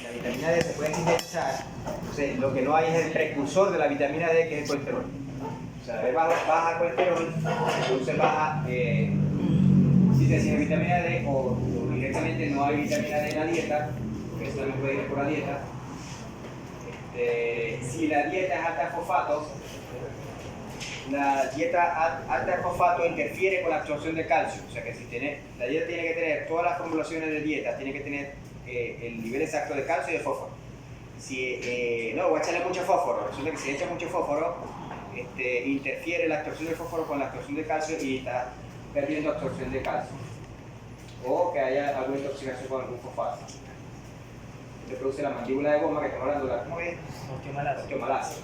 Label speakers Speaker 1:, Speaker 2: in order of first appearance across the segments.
Speaker 1: la vitamina D se puede sintetizar, entonces lo que no hay es el precursor de la vitamina D, que es el colesterol. O sea, de baja colesterol, produce baja síntesis de vitamina D, o directamente no hay vitamina D en la dieta, porque eso también puede ir por la dieta. Si la dieta es alta en fosfatos, la dieta alta en fosfato interfiere con la absorción de calcio. O sea que si la dieta tiene que tener, todas las formulaciones de dieta tiene que tener el nivel exacto de calcio y de fósforo. Si no, voy a echarle mucho fósforo. Resulta que si echa mucho fósforo, interfiere la absorción de fósforo con la absorción de calcio y está perdiendo absorción de calcio. O que haya alguna intoxicación con algún fosfato. Se produce la mandíbula de goma, que estamos hablando de la, ¿cómo es? Osteomalasa.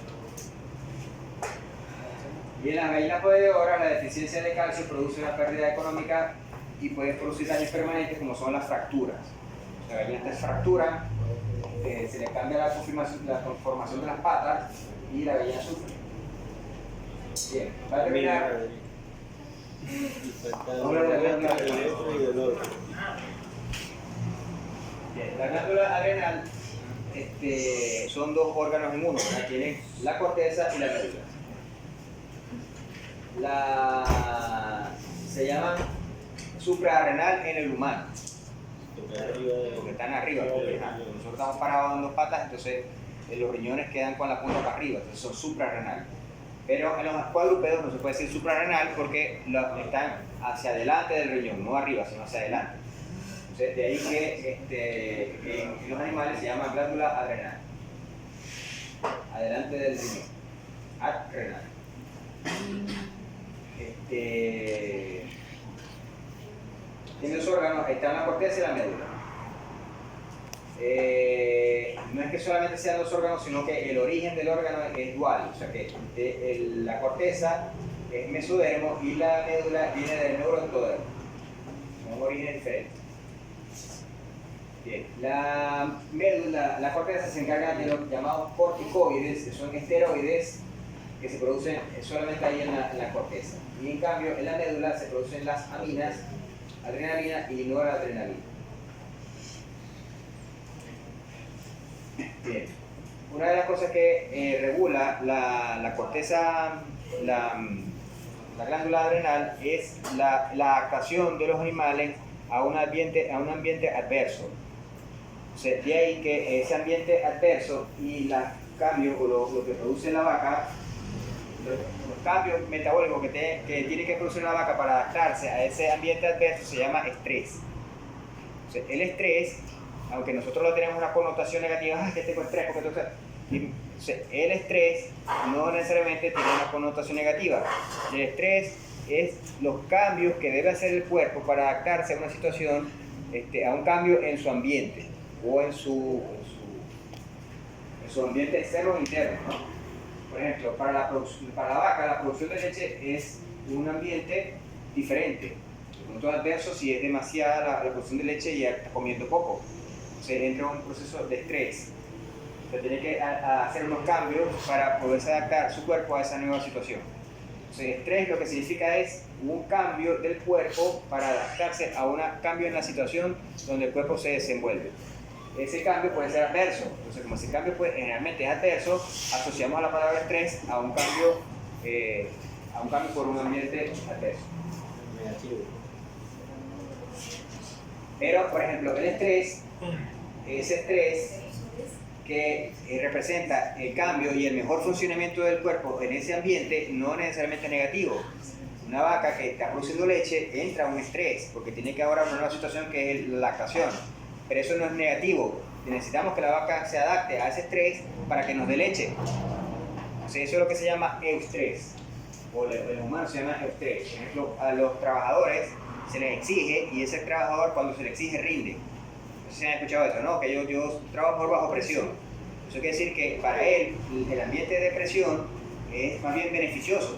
Speaker 1: Y en las gallinas ponedoras la deficiencia de calcio produce una pérdida económica y puede producir daños permanentes, como son las fracturas. Las gallinas se fracturan, se le cambia la conformación de las patas y la gallina sufre. Bien, va a terminar. Bien, la glándula adrenal son dos órganos en uno, ¿verdad? Tienen la corteza y la médula. Se llaman suprarrenal en el humano, porque están arriba, porque nosotros estamos parados en dos patas, entonces los riñones quedan con la punta para arriba, entonces son suprarrenal. Pero en los cuadrúpedos no se puede decir suprarrenal porque están hacia adelante del riñón, no arriba, sino hacia adelante. Entonces, de ahí que en los animales se llama glándula adrenal, adelante del riñón, adrenal. Tiene dos órganos, ahí está la corteza y la médula. No es que solamente sean dos órganos, sino que el origen del órgano es dual, o sea que la corteza es mesodermo y la médula viene del neuroendodermo, son orígenes diferentes. Bien, la médula, la corteza se encarga de los llamados corticoides, que son esteroides que se producen solamente ahí en la corteza. Y en cambio en la médula se producen las aminas, adrenalina y noradrenalina. Bien. Una de las cosas que regula la corteza, la glándula adrenal, es la adaptación de los animales a un ambiente adverso. O sea, de ahí que ese ambiente adverso y los cambios, o lo que produce la vaca, los cambios metabólicos que tiene que producir la vaca para adaptarse a ese ambiente adverso se llama estrés. O sea, el estrés, aunque nosotros lo tenemos una connotación negativa, que tengo estrés, porque el estrés no necesariamente tiene una connotación negativa. El estrés es los cambios que debe hacer el cuerpo para adaptarse a una situación, a un cambio en su ambiente o en su ambiente externo o interno, ¿no? Por ejemplo, para la vaca la producción de leche es un ambiente diferente. Un punto adverso si es demasiada la producción de leche y ya está comiendo poco. Se entra en un proceso de estrés. Se tiene que hacer unos cambios para poderse adaptar su cuerpo a esa nueva situación. Entonces, estrés lo que significa es un cambio del cuerpo para adaptarse a un cambio en la situación donde el cuerpo se desenvuelve. Ese cambio puede ser adverso. Entonces, como ese cambio generalmente es adverso, asociamos a la palabra estrés a un cambio por un ambiente adverso. Pero, por ejemplo, el estrés, ese estrés que representa el cambio y el mejor funcionamiento del cuerpo en ese ambiente, no necesariamente negativo. Una vaca que está produciendo leche entra a un estrés porque tiene que ahora una nueva situación que es la lactación, pero eso no es negativo. Necesitamos que la vaca se adapte a ese estrés para que nos dé leche. Entonces, eso es lo que se llama eustrés, o el humano se llama eustrés. Por ejemplo, a los trabajadores se les exige, y ese trabajador cuando se le exige rinde. No sé si han escuchado eso, ¿no? Que yo trabajo bajo presión. Eso quiere decir que para él el ambiente de presión es más bien beneficioso.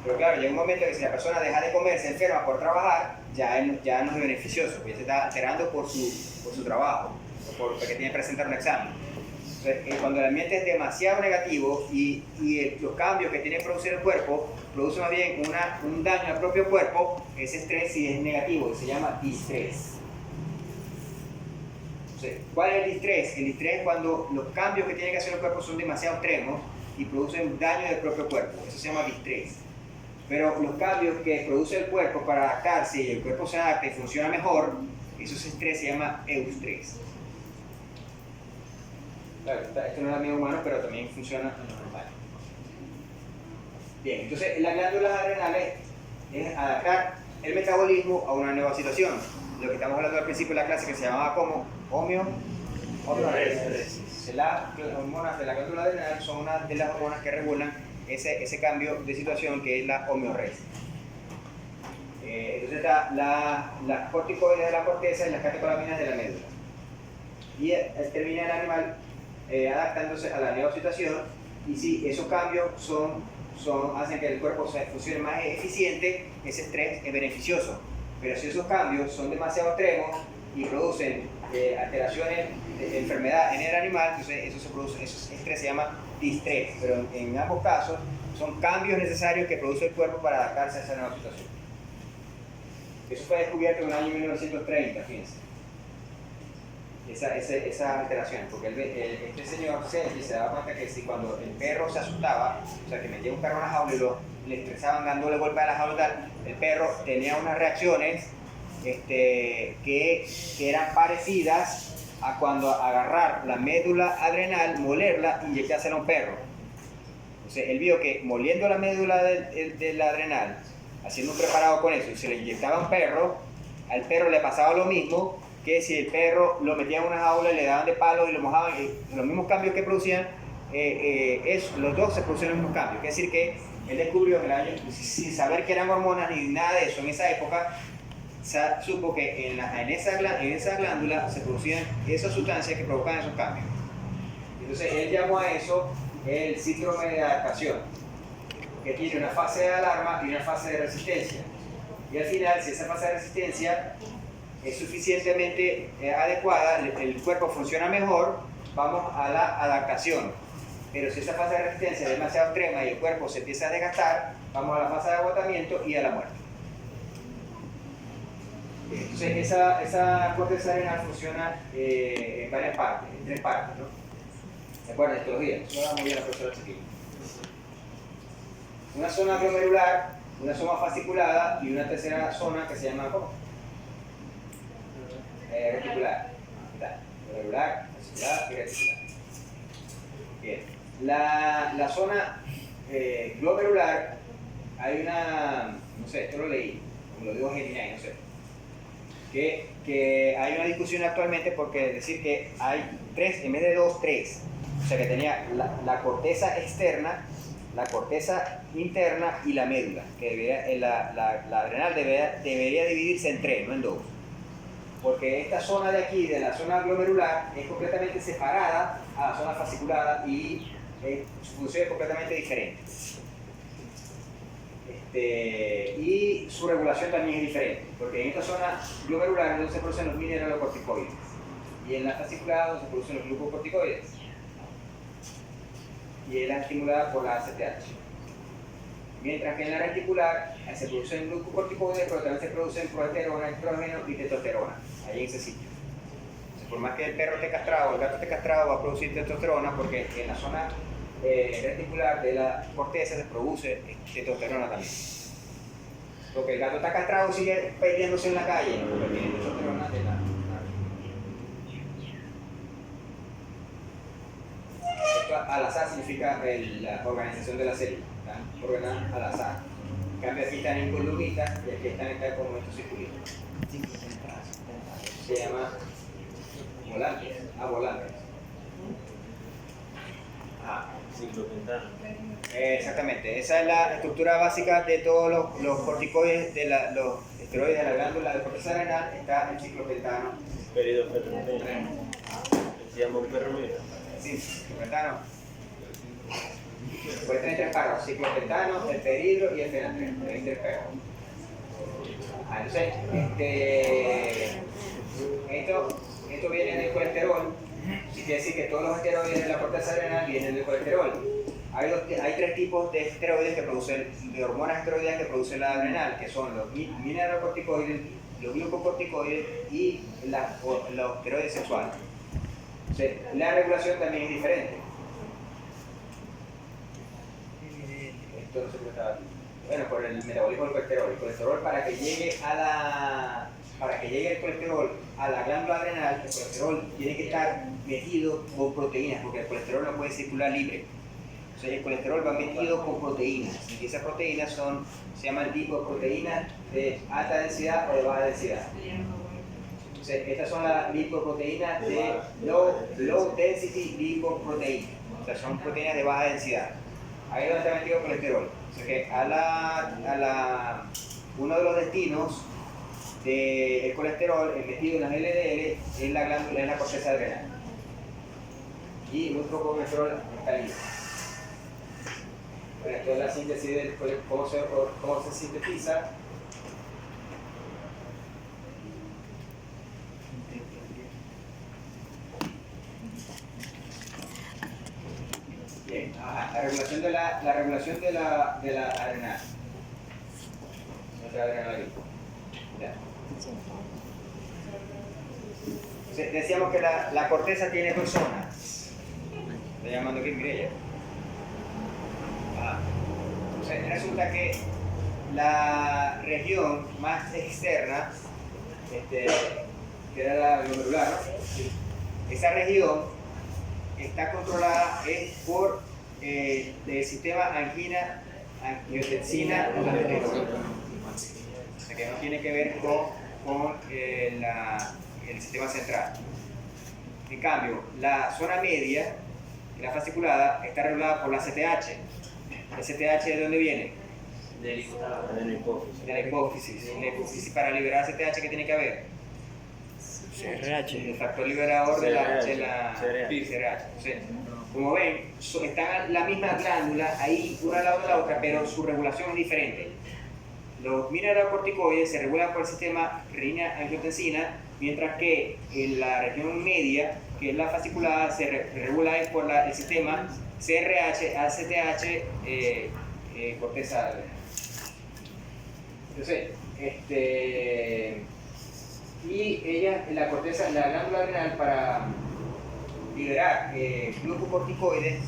Speaker 1: Pero claro, llega un momento que si la persona deja de comer, se enferma por trabajar, ya no es beneficioso, porque se está alterando por su trabajo, o porque tiene que presentar un examen. Entonces, cuando el ambiente es demasiado negativo y los cambios que tiene que producir el cuerpo produce más bien un daño al propio cuerpo, ese estrés sí es negativo y se llama distrés. Entonces, ¿cuál es el distrés? El distrés es cuando los cambios que tiene que hacer el cuerpo son demasiado extremos y producen daño del propio cuerpo. Eso se llama distrés. Pero los cambios que produce el cuerpo para adaptarse y el cuerpo se adapta y funciona mejor, eso es estrés, se llama eustrés. Claro, esto no es amigo humano, pero también funciona en lo normal. Bien, entonces las glándulas adrenales es adaptar el metabolismo a una nueva situación. Lo que estamos hablando al principio de la clase, que se llamaba como homeoresis. Las hormonas de la glándula adrenal son una de las hormonas que regulan ese cambio de situación, que es la homeoresis. Entonces está las corticoides de la corteza y las catecolaminas de la médula. Y termina el animal adaptándose a la nueva situación, y si esos cambios hacen que el cuerpo se funcione más eficiente, ese estrés es beneficioso. Pero si esos cambios son demasiado extremos y producen alteraciones de enfermedad en el animal, entonces ese estrés se llama distrés. Pero en ambos casos son cambios necesarios que produce el cuerpo para adaptarse a esa nueva situación. Eso fue descubierto en el año 1930, fíjense. Esas alteraciones, porque este señor se daba cuenta que si cuando el perro se asustaba, o sea, que metía un perro en la jaula y le estresaban dándole golpe a la jaula tal, el perro tenía unas reacciones que eran parecidas a cuando agarrar la médula adrenal, molerla y inyectársela a un perro. Entonces él vio que moliendo la médula de la adrenal, haciendo un preparado con eso, y se le inyectaba a un perro, al perro le pasaba lo mismo que si el perro lo metían en una jaula y le daban de palos y lo mojaban, y los mismos cambios que producían, los dos se producían los mismos cambios. Es decir, que él descubrió sin saber que eran hormonas ni nada de eso en esa época, supo que en esa glándula se producían esas sustancias que provocaban esos cambios. Entonces él llamó a eso el síndrome de adaptación, que tiene una fase de alarma y una fase de resistencia. Y al final, si esa fase de resistencia es suficientemente adecuada, el cuerpo funciona mejor, vamos a la adaptación. Pero si esa fase de resistencia es demasiado extrema y el cuerpo se empieza a desgastar, vamos a la fase de agotamiento y a la muerte. Entonces esa corteza adrenal funciona en varias partes, en 3 partes, ¿no? ¿Se acuerdan de histología? Eso lo da muy bien la profesora Chiquillo. Una zona glomerular, una zona fasciculada y una tercera zona que se llama ¿cómo? Reticular. Glomerular, fascicular y reticular. Bien. La zona glomerular, hay una, no sé, esto lo leí, como lo digo Gemini, no sé, que hay una discusión actualmente porque decir que hay 3, en vez de 2, 3. O sea que tenía la corteza externa, la corteza interna y la médula, que la adrenal debería dividirse en 3, no en 2. Porque esta zona de aquí, de la zona glomerular, es completamente separada a la zona fasciculada y su función es completamente diferente. Y su regulación también es diferente, porque en esta zona glomerular es donde se producen los mineralocorticoides y en la fasciculada donde se producen los glucocorticoides, y es la estimulada por la ACTH. Mientras que en la reticular se producen glucocorticoides, pero también se producen progesterona, estrógeno y testosterona, ahí en ese sitio. Entonces, por más que el perro esté castrado, el gato esté castrado, va a producir testosterona porque en la zona reticular de la corteza se produce testosterona también. Porque el gato está castrado y sigue peleándose en la calle, porque tiene testosterona de la... Esto al azar significa la organización de la célula, están ordenadas al azar. En cambio aquí están en columitas y aquí están como estos circulitos. Se llama volantes. Volantes.
Speaker 2: Ciclopentano.
Speaker 1: Exactamente, esa es la estructura básica de todos los corticoides, los esteroides de la glándula de corteza adrenal, está el ciclopentano.
Speaker 2: Peridofenadreno. Se llama un perro mío.
Speaker 1: Sí, ciclopentano. Puede tener 3 perros, ciclopentano, el peridro y el fenadreno, hay 3 perros. Entonces, esto viene del colesterol, y quiere decir que todos los esteroides de la corteza adrenal vienen del colesterol. Hay 3 tipos de esteroides de hormonas esteroideas que producen la adrenal, que son los mineralocorticoides, los glucocorticoides y los esteroides sexuales. Entonces, la regulación también es diferente. Esto no se puede estar. Bueno, por el metabolismo del colesterol. El colesterol para que llegue el colesterol a la glándula adrenal, el colesterol tiene que estar metido con proteínas, porque el colesterol no puede circular libre. Entonces el colesterol va metido con proteínas, y esas proteínas se llaman lipoproteínas de alta densidad o de baja densidad. Entonces estas son las lipoproteínas de low density lipoprotein. O sea, son proteínas de baja densidad. Ahí es donde está metido el colesterol. O sea que uno de los destinos del colesterol metido en las LDL es la glándula, es la corteza adrenal. Y nuestro colesterol está libre. Bueno, esto es la síntesis del cómo se sintetiza. Bien, la regulación de la adrenal. Nuestra adrenalina. Ya. Decíamos que la corteza tiene dos zonas. Estoy llamando aquí Mireya. Entonces, resulta que la región más externa, que era la glomerular, ¿no? Esa región está controlada por el sistema angiotensina, o sea que no tiene que ver con el sistema central. En cambio, la zona media, la fasciculada, está regulada por la CTH. ¿La CTH de dónde viene?
Speaker 2: De la hipófisis.
Speaker 1: De la hipófisis. En la hipófisis, para liberar CTH, ¿qué tiene que haber?
Speaker 3: CRH.
Speaker 1: El factor liberador de la
Speaker 2: CRH.
Speaker 1: Entonces, como ven, están la misma glándula ahí, una al lado de la otra, pero su regulación es diferente. Los mineralocorticoides se regulan por el sistema renina-angiotensina, mientras que en la región media, que es la fasciculada, se regula por el sistema CRH, ACTH, corteza adrenal. Entonces, y la glándula adrenal, para liberar glucocorticoides,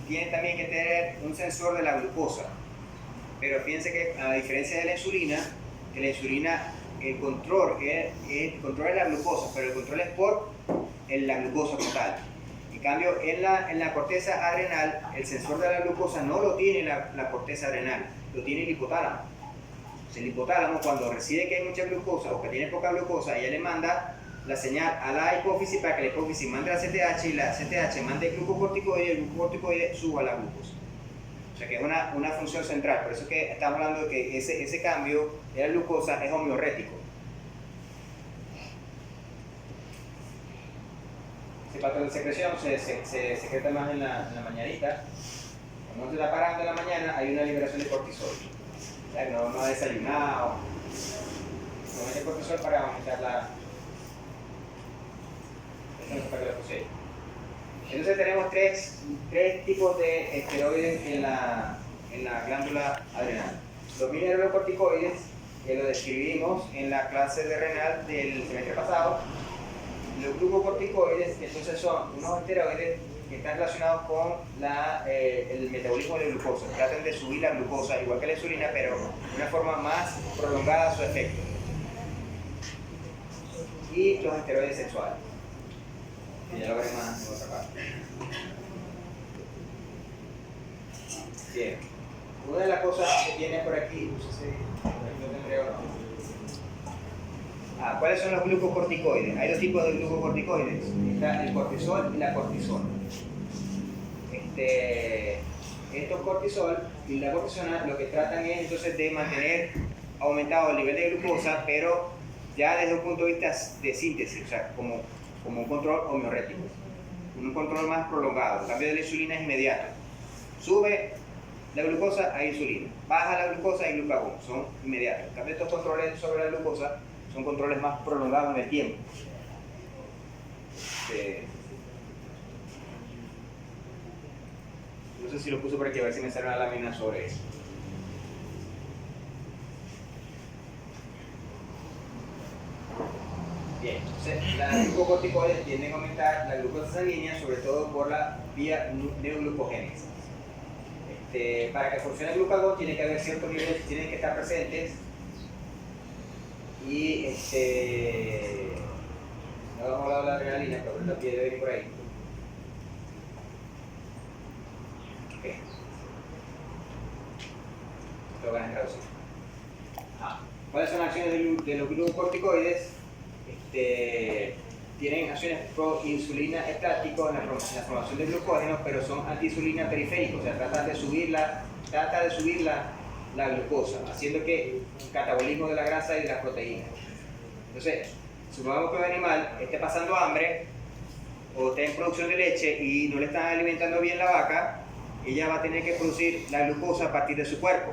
Speaker 1: tiene también que tener un sensor de la glucosa. Pero fíjense que, a diferencia de la insulina, el control es la glucosa, pero el control es por la glucosa total. En cambio, en la corteza adrenal, el sensor de la glucosa no lo tiene la corteza adrenal, lo tiene el hipotálamo. El hipotálamo, cuando recibe que hay mucha glucosa o que tiene poca glucosa, ella le manda la señal a la hipófisis para que la hipófisis mande la CTH y la CTH mande el glucocorticoide y el glucocorticoide suba la glucosa. O sea que es una función central. Por eso es que estamos hablando de que ese cambio de la glucosa es homeorrético. Ese patrón de secreción se secreta más en la mañanita. Cuando uno se está parando en la mañana, hay una liberación de cortisol. O sea, que no ha desayunado. No mete cortisol para aumentar la posee. Entonces tenemos tres tipos de esteroides en la glándula adrenal. Los mineralocorticoides, que lo describimos en la clase de renal del semestre pasado. Los glucocorticoides, que entonces son unos esteroides que están relacionados con el metabolismo de glucosa. Tratan de subir la glucosa, igual que la insulina, pero de una forma más prolongada su efecto. Y los esteroides sexuales. Y ya lo veremos más en otra parte. Bien. Una de las cosas que tiene por aquí, no sé si lo tendré o no. ¿Cuáles son los glucocorticoides? Hay dos tipos de glucocorticoides. Está el cortisol y la cortisona. Estos cortisol y la cortisona lo que tratan es entonces de mantener aumentado el nivel de glucosa, pero ya desde un punto de vista de síntesis, o sea, como un control homeorrético, un control más prolongado. El cambio de la insulina es inmediato. Sube la glucosa, hay insulina. Baja la glucosa, hay glucagón. Son inmediatos. En cambio, estos controles sobre la glucosa son controles más prolongados en el tiempo. No sé si lo puse por aquí, a ver si me sale una lámina sobre eso. Bien. Entonces, las glucocorticoides tienden a aumentar la glucosa sanguínea, sobre todo por la vía neoglucogénesis. Para que funcione el glucagón tiene que haber ciertos niveles, tienen que estar presentes y no vamos a hablar de la adrenalina, pero ahorita debe ir por ahí. Okay. Lo van a traducir. ¿Cuáles son las acciones de los glucocorticoides? Tienen acciones pro-insulina estáticos en la formación de glucógeno, pero son anti-insulina periféricos, o sea, tratan de subir la glucosa, haciendo que el catabolismo de la grasa y de las proteínas. Entonces, supongamos que un animal esté pasando hambre o esté en producción de leche y no le están alimentando bien la vaca, ella va a tener que producir la glucosa a partir de su cuerpo,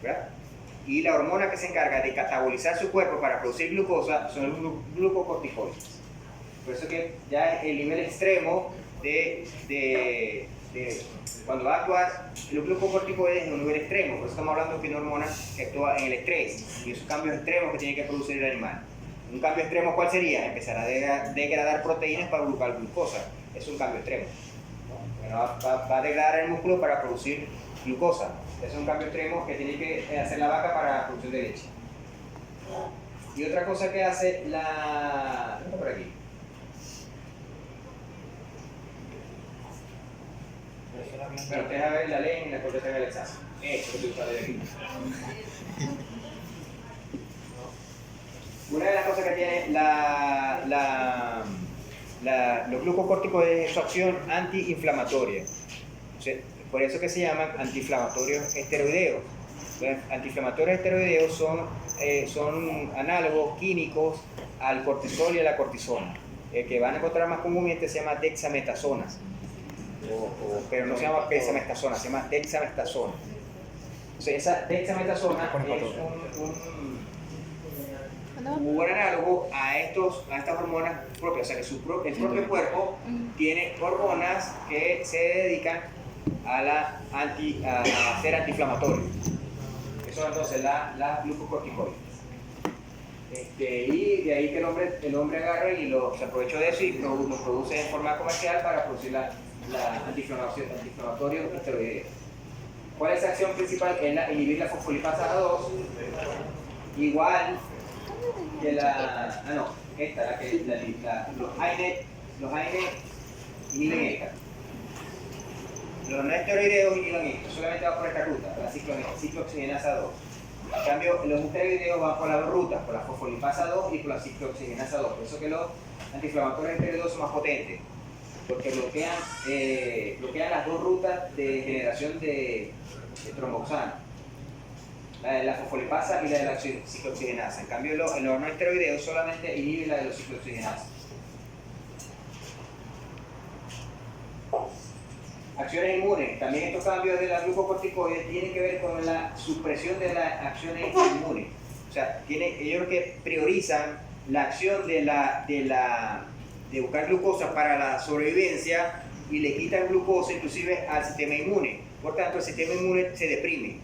Speaker 1: ¿verdad? Y la hormona que se encarga de catabolizar su cuerpo para producir glucosa son los glucocorticoides. Por eso que ya el nivel extremo de cuando va a actuar los glucocorticoides es un nivel extremo. Por eso estamos hablando de una hormona que actúa en el estrés y esos cambios extremos que tiene que producir el animal. Un cambio extremo, ¿cuál sería? Empezar a degradar proteínas para buscar glucosa. Es un cambio extremo. Bueno, va a degradar el músculo para producir glucosa. Es un cambio extremo que tiene que hacer la vaca para la producción de leche. Y otra cosa que hace la... ¿Qué está por aquí? Bueno, ustedes a ver la ley y la contestan el examen. Eso es lo que ustedes de aquí. Una de las cosas que tiene los glucocorticoides es su acción antiinflamatoria. O sea, por eso que se llaman antiinflamatorios esteroideos. Los antiinflamatorios esteroideos son análogos químicos al cortisol y a la cortisona. El que van a encontrar más comúnmente se llama dexametasonas. Pero no se llama dexametasona, se llama dexametasona. Entonces, esa dexametasona es un buen análogo a estas hormonas propias. O sea, que el propio cuerpo tiene hormonas que se dedican a ser antiinflamatorios. Eso son entonces las glucocorticoides. Y de ahí que el hombre agarre y se aprovechó de eso y lo produce en forma comercial para producir la antiinflamatorio esteroideo. ¿Cuál es la acción principal? Es inhibir la fosfolipasa 2, igual que los AINE inhiben esta. Los no esteroideos inhiben esto, solamente va por esta ruta, la ciclooxigenasa 2. En cambio, los esteroideos van por las dos rutas, por la fosfolipasa 2 y por la ciclooxigenasa 2. Por eso que los antiinflamatorios esteroideos son más potentes, porque bloquean las dos rutas de generación de tromboxano, la de la fosfolipasa y la de la ciclooxigenasa. En cambio, los no esteroideos solamente inhiben la de los ciclooxigenasa. Acciones inmunes. También estos cambios de las glucocorticoides tienen que ver con la supresión de las acciones inmunes. O sea, ellos que priorizan la acción de buscar glucosa para la sobrevivencia y le quitan glucosa inclusive al sistema inmune. Por tanto, el sistema inmune se deprime.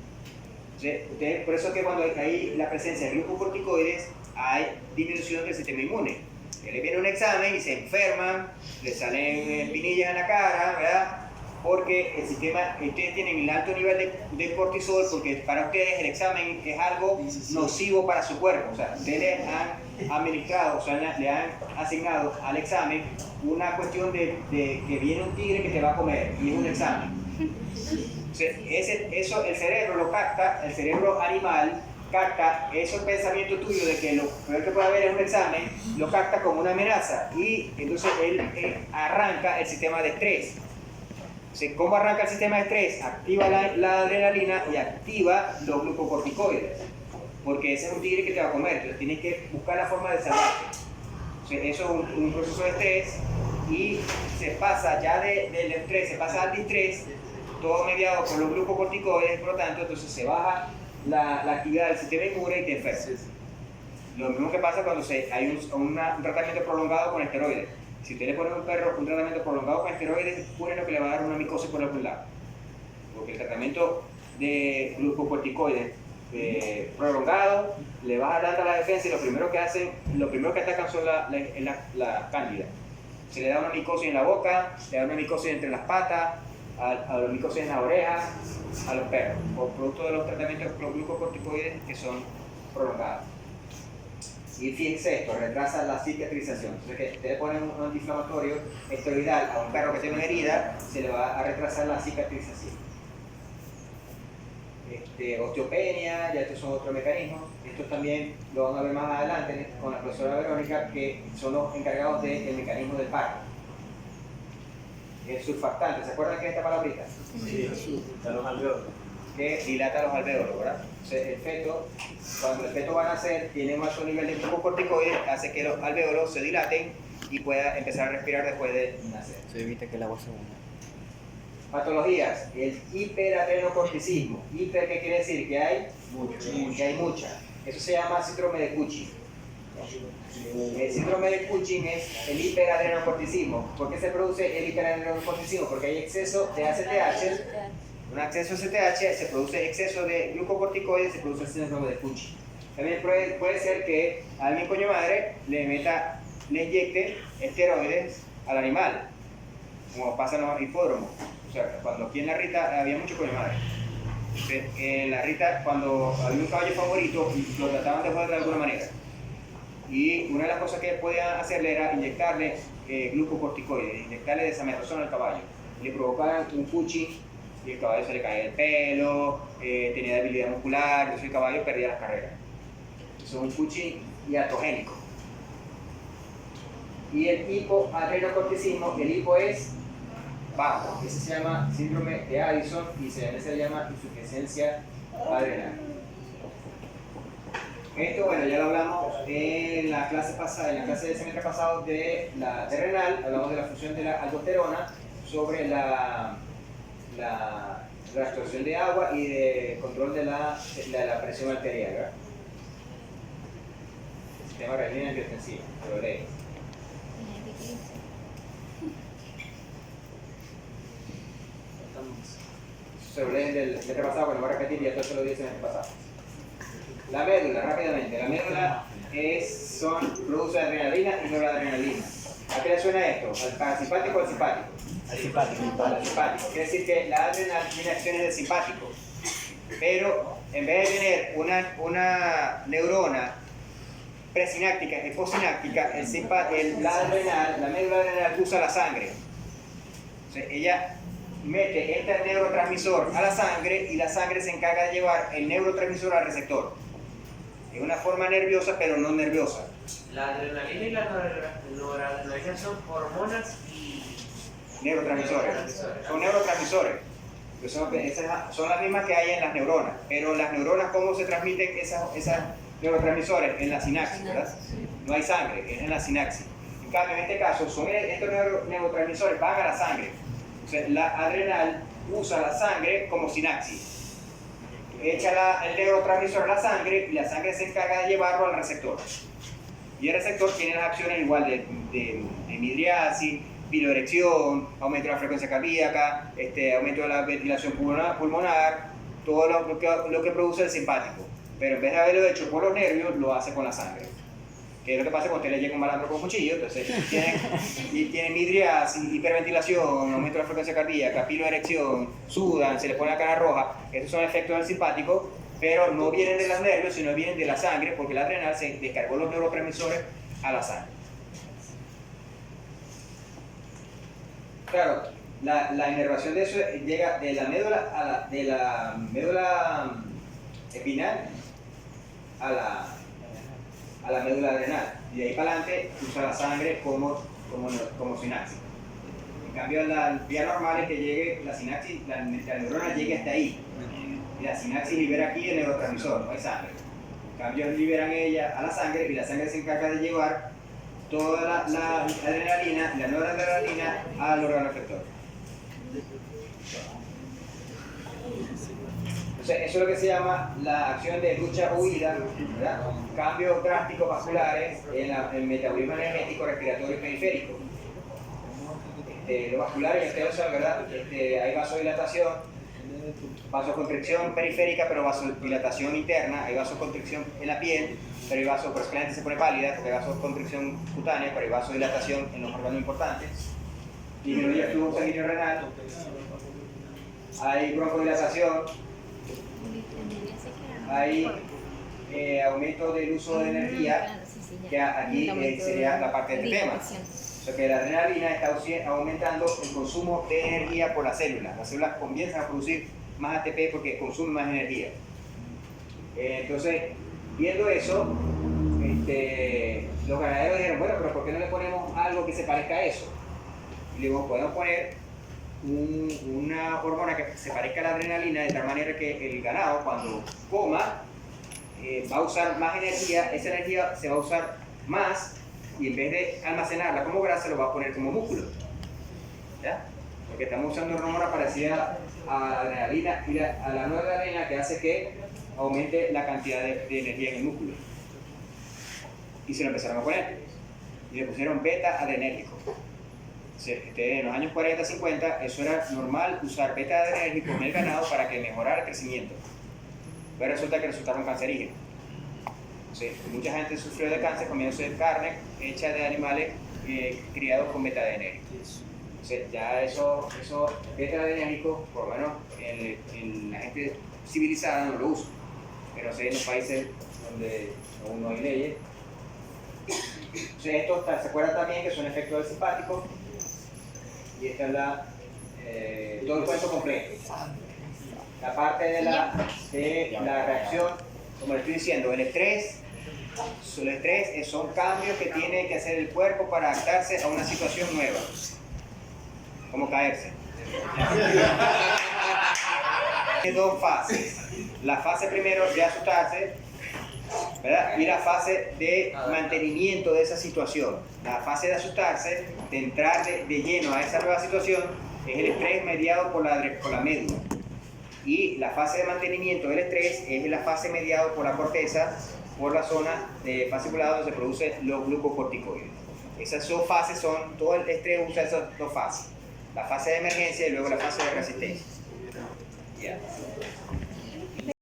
Speaker 1: Por eso es que cuando hay la presencia de glucocorticoides hay disminución del sistema inmune. Les viene un examen y se enferman, les salen espinillas en la cara, ¿verdad? Porque ustedes tienen el alto nivel de cortisol, porque para ustedes el examen es algo nocivo para su cuerpo. O sea, ustedes han administrado, o sea, le han asignado al examen una cuestión de que viene un tigre que te va a comer, y es un examen. Eso el cerebro lo capta, el cerebro animal capta esos pensamientos tuyos de que lo peor que puede haber es un examen, lo capta como una amenaza, y entonces él arranca el sistema de estrés. ¿Cómo arranca el sistema de estrés? Activa la adrenalina y activa los glucocorticoides, porque ese es un tigre que te va a comer, entonces tienes que buscar la forma de salvarte. Eso es un proceso de estrés, y se pasa ya del estrés, se pasa al distrés, todo mediado por los glucocorticoides, por lo tanto, entonces se baja la actividad del sistema inmune y te enfermas. Lo mismo que pasa cuando hay un tratamiento prolongado con esteroides. Si usted le pone a un perro un tratamiento prolongado con esteroides, pone lo que le va a dar una micosis por algún lado. Porque el tratamiento de glucocorticoides prolongado, le baja tanta la defensa y lo primero que atacan son la cándida. Se le da una micosis en la boca, le da una micosis entre las patas, a los micosis en las orejas, a los perros, por producto de los tratamientos con glucocorticoides que son prolongados. Y fíjense esto, retrasa la cicatrización. Entonces, que ustedes ponen un antiinflamatorio esteroidal a un perro que tiene una herida, se le va a retrasar la cicatrización. Osteopenia, ya estos son otros mecanismos. Estos también lo van a ver más adelante con la profesora Verónica, que son los encargados del mecanismo del parto. El surfactante, ¿se acuerdan que es esta palabrita?
Speaker 2: Sí, están los alveolos.
Speaker 1: Que dilata los alvéolos, ¿verdad? Entonces el feto, cuando el feto va a nacer, tiene un alto nivel de glucocorticoides, hace que los alvéolos se dilaten y pueda empezar a respirar después de nacer.
Speaker 3: Se evita que el agua se hunda.
Speaker 1: Patologías, el hiperadrenocorticismo. Hiper, ¿qué quiere decir? Que hay que hay mucha. Eso se llama síndrome de Cushing. El síndrome de Cushing es el hiperadrenocorticismo. ¿Por qué se produce el hiperadrenocorticismo? Porque hay exceso de ACTH. Un exceso de ACTH, se produce exceso de glucocorticoides, se produce el síndrome de Cushing. También puede ser que alguien coño madre le inyecte esteroides al animal, como pasa en los hipódromos. O sea, cuando aquí en la Rita había mucho coño madre. En la Rita, cuando había un caballo favorito, lo trataban de joder de alguna manera. Y una de las cosas que podían hacerle era inyectarle glucocorticoides, inyectarle desametasona al caballo. Le provocaban un Cushing y el caballo se le caía el pelo, tenía debilidad muscular, entonces el caballo perdía las carreras. Eso es un Cushing iatrogénico. Y el hipoadrenocorticismo, el hipo es bajo, ese se llama síndrome de Addison y se le llama insuficiencia adrenal. Esto, bueno, ya lo hablamos en la clase pasada, en la clase del semestre pasado de renal, hablamos de la función de la aldosterona sobre la absorción de agua y de control de la presión arterial, ¿verdad? El sistema renina angiotensivo, lo lees. Se lo leen del semestre pasado, bueno, voy a repetir, ya todo se lo di el semestre pasado. La médula, rápidamente, la médula produce adrenalina y noradrenalina. ¿A qué le suena esto? ¿Al parasimpático o al simpático?
Speaker 3: Al simpático.
Speaker 1: Al simpático. Quiere decir que la adrenal tiene acciones del simpático, pero en vez de tener una neurona presináptica y postsináptica, la médula adrenal usa la sangre. O sea, ella mete este neurotransmisor a la sangre y la sangre se encarga de llevar el neurotransmisor al receptor. Es una forma nerviosa, pero no nerviosa.
Speaker 2: La adrenalina y la noradrenalina son hormonas y
Speaker 1: Neurotransmisores. Son neurotransmisores. Son las mismas que hay en las neuronas. Pero las neuronas, ¿cómo se transmiten esas neurotransmisores? En la sinapsis, ¿verdad? No hay sangre, es en la sinapsis. En cambio, en este caso, estos neurotransmisores van a la sangre. O sea, la adrenal usa la sangre como sinapsis. Echa el neurotransmisor a la sangre y la sangre se encarga de llevarlo al receptor. Y el receptor tiene las acciones igual de midriasis, piloerección, aumento de la frecuencia cardíaca, aumento de la ventilación pulmonar, todo lo que produce el simpático. Pero en vez de haberlo hecho por los nervios, lo hace con la sangre. Que es lo que pasa cuando usted le llega un malandro con cuchillo, entonces tienen midriasis, hiperventilación, aumento de la frecuencia cardíaca, piloerección, sudan, se les pone la cara roja. Esos son efectos del simpático, pero no vienen de los nervios, sino vienen de la sangre, porque la adrenal se descargó los neurotransmisores a la sangre. Claro, la inervación de eso llega de la médula espinal a la médula adrenal, y de ahí para adelante usa la sangre como sinapsis. En cambio, la vía normal es que llegue la sinapsis, la neurona llegue hasta ahí, y la sinapsis libera aquí el neurotransmisor, no hay sangre. En cambio, liberan ella a la sangre y la sangre se encarga de llevar toda la adrenalina y la noradrenalina al órgano efector. Entonces, eso es lo que se llama la acción de lucha-huida, ¿verdad? Cambios drásticos vasculares en el metabolismo energético, respiratorio y periférico. Lo vascular, ya ustedes saben, ¿verdad? Hay vasodilatación, vasoconstricción periférica, pero vasodilatación interna. Hay vasoconstricción en la piel, pero hay pues la gente se pone pálida porque hay vasoconstricción cutánea, pero hay vasodilatación en los órganos importantes. Disminuye el flujo sanguíneo renal. Hay broncodilatación. Hay aumento del uso de energía, que aquí sería la parte del tema. O sea que la adrenalina está aumentando el consumo de energía por las células. Las células comienzan a producir más ATP porque consumen más energía. Entonces, viendo eso, los ganaderos dijeron, bueno, pero ¿por qué no le ponemos algo que se parezca a eso? Y le digo, podemos poner una hormona que se parezca a la adrenalina de tal manera que el ganado cuando coma va a usar más energía, esa energía se va a usar más y en vez de almacenarla como grasa lo va a poner como músculo, ¿ya? Porque estamos usando una hormona parecida a la adrenalina y a la nueva adrenalina que hace que aumente la cantidad de energía en el músculo. Y se lo empezaron a poner y le pusieron beta adrenérgico. En los años 40-50 eso era normal usar beta adrenérgico en el ganado para que mejorara el crecimiento, pero resulta que resultaron cancerígenos. Mucha gente sufrió de cáncer comiéndose carne hecha de animales criados con beta adrenérgico. Ya eso beta adrenérgico, por lo menos en la gente civilizada no lo usa, pero en los países donde aún no hay leyes. Esto se acuerdan también que son efectos del simpático. Y esta es todo el cuento completo. La parte de la reacción, como le estoy diciendo, el estrés son cambios que tiene que hacer el cuerpo para adaptarse a una situación nueva, como caerse. Hay dos fases. La fase primero de asustarse, ¿verdad? Y la fase de mantenimiento de esa situación. La fase de asustarse, de entrar de lleno a esa nueva situación, es el estrés mediado por la médula. Y la fase de mantenimiento del estrés es la fase mediada por la corteza, por la zona fasciculada donde se producen los glucocorticoides. Esas dos fases todo el estrés usa esas dos fases. La fase de emergencia y luego la fase de resistencia. Yeah.